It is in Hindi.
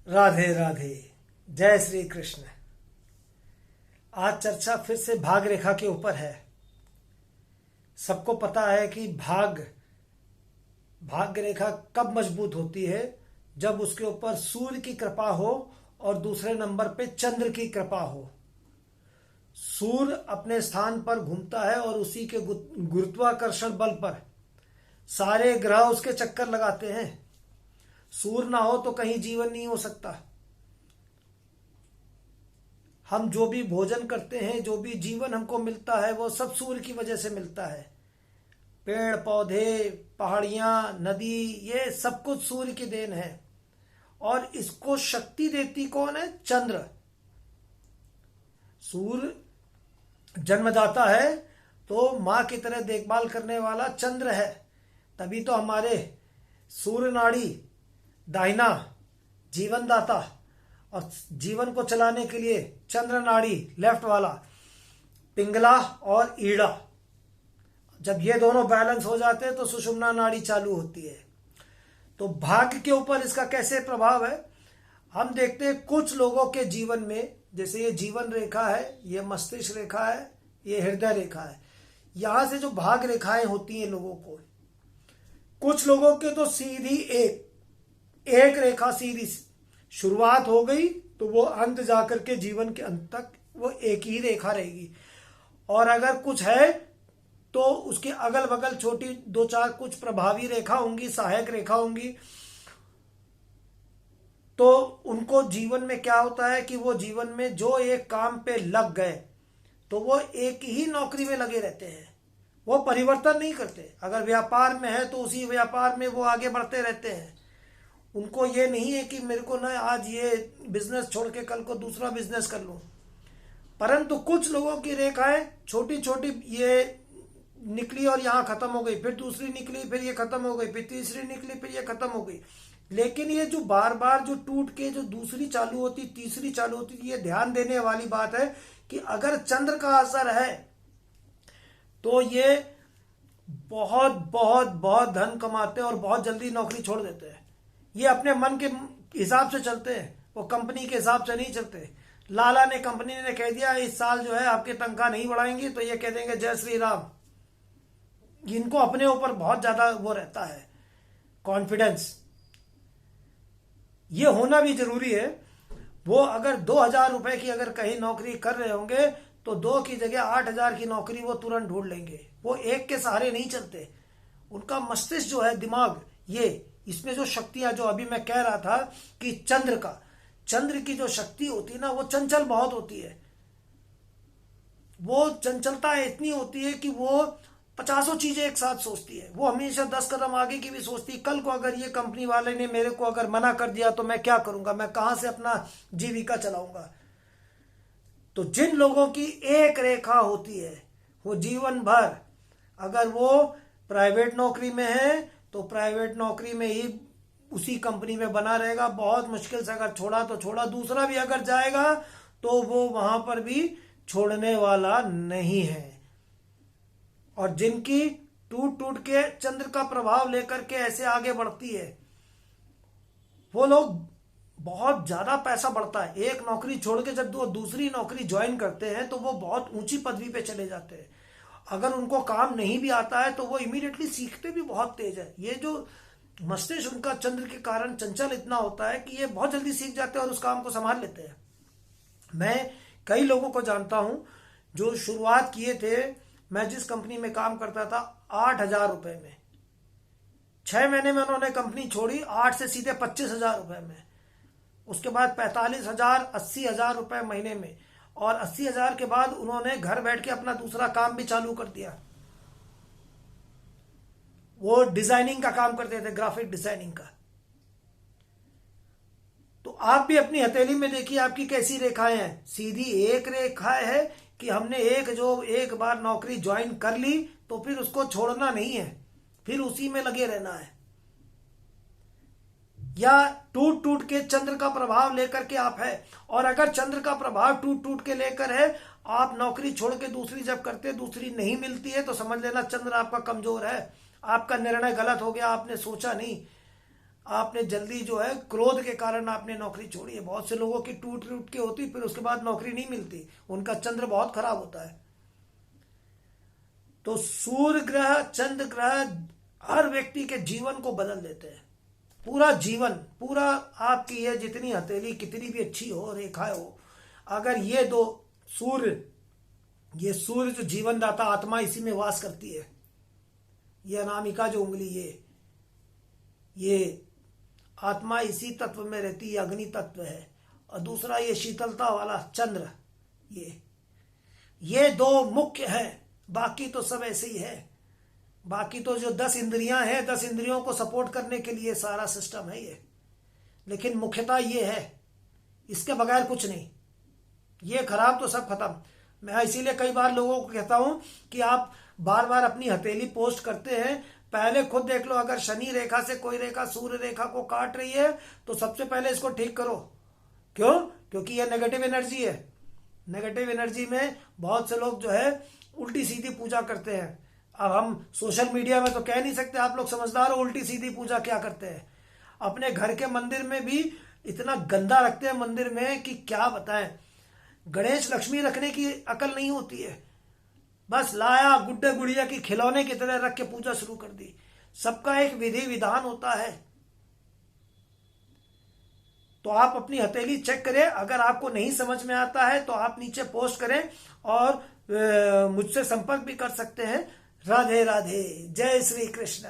राधे राधे। जय श्री कृष्ण। आज चर्चा फिर से भाग रेखा के ऊपर है। सबको पता है कि भाग्य रेखा कब मजबूत होती है, जब उसके ऊपर सूर्य की कृपा हो और दूसरे नंबर पे चंद्र की कृपा हो। सूर्य अपने स्थान पर घूमता है और उसी के गुरुत्वाकर्षण बल पर सारे ग्रह उसके चक्कर लगाते हैं। सूर्य ना हो तो कहीं जीवन नहीं हो सकता। हम जो भी भोजन करते हैं, जो भी जीवन हमको मिलता है, वो सब सूर्य की वजह से मिलता है। पेड़ पौधे, पहाड़ियां, नदी, ये सब कुछ सूर्य की देन है। और इसको शक्ति देती कौन है? चंद्र। सूर्य जन्मदाता है तो मां की तरह देखभाल करने वाला चंद्र है। तभी तो हमारे सूर्य नाड़ी दाहिना जीवनदाता और जीवन को चलाने के लिए चंद्र नाड़ी लेफ्ट वाला पिंगला और ईड़ा। जब ये दोनों बैलेंस हो जाते हैं तो सुषुम्ना नाड़ी चालू होती है। तो भाग्य के ऊपर इसका कैसे प्रभाव है हम देखते हैं। कुछ लोगों के जीवन में, जैसे ये जीवन रेखा है, ये मस्तिष्क रेखा है, ये हृदय रेखा है, यहां से जो भाग रेखाएं होती हैं लोगों को, कुछ लोगों के तो सीधी एक रेखा सीधी शुरुआत हो गई तो वो अंत जाकर के जीवन के अंत तक वो एक ही रेखा रहेगी। और अगर कुछ है तो उसके अगल बगल छोटी दो चार कुछ प्रभावी रेखा होंगी, सहायक रेखा होंगी। तो उनको जीवन में क्या होता है कि वो जीवन में जो एक काम पे लग गए तो वो एक ही नौकरी में लगे रहते हैं, वो परिवर्तन नहीं करते। अगर व्यापार में है तो उसी व्यापार में वो आगे बढ़ते रहते हैं। उनको ये नहीं है कि मेरे को ना आज ये बिजनेस छोड़ के कल को दूसरा बिजनेस कर लूं। परंतु कुछ लोगों की रेखाएं छोटी छोटी ये निकली और यहाँ खत्म हो गई, फिर दूसरी निकली, फिर ये खत्म हो गई, फिर तीसरी निकली, फिर ये खत्म हो गई। लेकिन ये जो बार बार जो टूट के जो दूसरी चालू होती, तीसरी चालू होती, ये ध्यान देने वाली बात है कि अगर चंद्र का असर है तो ये बहुत बहुत बहुत धन कमाते हैं और बहुत जल्दी नौकरी छोड़ देते हैं। ये अपने मन के हिसाब से चलते हैं, वो कंपनी के हिसाब से नहीं चलते। लाला ने, कंपनी ने कह दिया इस साल जो है आपकी तनख्वाह नहीं बढ़ाएंगे, तो ये कह देंगे जय श्री राम। इनको अपने ऊपर बहुत ज्यादा वो रहता है, कॉन्फिडेंस। ये होना भी जरूरी है। वो अगर 2,000 रुपए की अगर कहीं नौकरी कर रहे होंगे तो 2 की जगह 8,000 की नौकरी वो तुरंत ढूंढ लेंगे। वो एक के सहारे नहीं चलते। उनका मस्तिष्क जो है, दिमाग, ये इसमें जो शक्तियां, जो अभी मैं कह रहा था कि चंद्र की जो शक्ति होती है ना, वो चंचल बहुत होती है। वो चंचलता इतनी होती है कि वो 50 चीजें एक साथ सोचती है। वो हमेशा 10 कदम आगे की भी सोचती है। कल को अगर ये कंपनी वाले ने मेरे को अगर मना कर दिया तो मैं क्या करूंगा, मैं कहां से अपना जीविका चलाऊंगा। तो जिन लोगों की एक रेखा होती है वो जीवन भर, अगर वो प्राइवेट नौकरी में है तो प्राइवेट नौकरी में ही उसी कंपनी में बना रहेगा। बहुत मुश्किल से अगर छोड़ा तो छोड़ा, दूसरा भी अगर जाएगा तो वो वहां पर भी छोड़ने वाला नहीं है। और जिनकी टूट टूट के चंद्र का प्रभाव लेकर के ऐसे आगे बढ़ती है, वो लोग बहुत ज्यादा पैसा बढ़ता है। एक नौकरी छोड़ के जब वो दूसरी नौकरी ज्वाइन करते हैं तो वो बहुत ऊंची पदवी पे चले जाते हैं। अगर उनको काम नहीं भी आता है तो वो इमीडिएटली सीखते भी बहुत तेज है। ये जो मस्तिष्क उनका चंद्र के कारण चंचल इतना होता है कि ये बहुत जल्दी सीख जाते हैं और उस काम को संभाल लेते हैं। मैं कई लोगों को जानता हूं जो शुरुआत किए थे, मैं जिस कंपनी में काम करता था 8,000 रुपए में, 6 महीने में उन्होंने कंपनी छोड़ी, 8 से सीधे 25,000 रुपए में। उसके बाद 45,000, 80,000 रुपए महीने में, और 80,000 के बाद उन्होंने घर बैठ के अपना दूसरा काम भी चालू कर दिया। वो डिजाइनिंग का काम करते थे, ग्राफिक डिजाइनिंग का। तो आप भी अपनी हथेली में देखिए आपकी कैसी रेखाएं हैं। सीधी एक रेखा है कि हमने एक बार नौकरी ज्वाइन कर ली तो फिर उसको छोड़ना नहीं है, फिर उसी में लगे रहना है। या टूट टूट के चंद्र का प्रभाव लेकर के आप है, और अगर चंद्र का प्रभाव टूट टूट के लेकर है, आप नौकरी छोड़ के दूसरी जब करते, दूसरी नहीं मिलती है, तो समझ लेना चंद्र आपका कमजोर है, आपका निर्णय गलत हो गया, आपने सोचा नहीं। आपने जल्दी जो है क्रोध के कारण आपने नौकरी छोड़ी है। बहुत से लोगों की टूट टूट के होती, फिर उसके बाद नौकरी नहीं मिलती, उनका चंद्र बहुत खराब होता है। तो सूर्य ग्रह, चंद्र ग्रह हर व्यक्ति के जीवन को बदल देते हैं। पूरा जीवन, पूरा आपकी ये जितनी हथेली कितनी भी अच्छी हो, रेखाएं हो, अगर ये दो सूर्य, ये सूर्य जो जीवन दाता आत्मा इसी में वास करती है, ये अनामिका जो उंगली, ये आत्मा इसी तत्व में रहती है, अग्नि तत्व है। और दूसरा ये शीतलता वाला चंद्र, ये दो मुख्य है, बाकी तो सब ऐसे ही है। बाकी तो जो 10 इंद्रियां हैं, 10 इंद्रियों को सपोर्ट करने के लिए सारा सिस्टम है ये, लेकिन मुख्यता ये है, इसके बगैर कुछ नहीं। ये खराब तो सब खत्म। मैं इसीलिए कई बार लोगों को कहता हूं कि आप बार बार अपनी हथेली पोस्ट करते हैं, पहले खुद देख लो, अगर शनि रेखा से कोई रेखा सूर्य रेखा को काट रही है तो सबसे पहले इसको ठीक करो। क्यों? क्योंकि ये नेगेटिव एनर्जी है। नेगेटिव एनर्जी में बहुत से लोग जो है उल्टी सीधी पूजा करते हैं। अब हम सोशल मीडिया में तो कह नहीं सकते, आप लोग समझदार हो, उल्टी सीधी पूजा क्या करते हैं। अपने घर के मंदिर में भी इतना गंदा रखते हैं मंदिर में कि क्या बताएं। गणेश लक्ष्मी रखने की अकल नहीं होती है, बस लाया गुड्डे गुड़िया की खिलौने की तरह रख के पूजा शुरू कर दी। सबका एक विधि विधान होता है। तो आप अपनी हथेली चेक करें, अगर आपको नहीं समझ में आता है तो आप नीचे पोस्ट करें और मुझसे संपर्क भी कर सकते हैं। राधे राधे, जय श्री कृष्ण।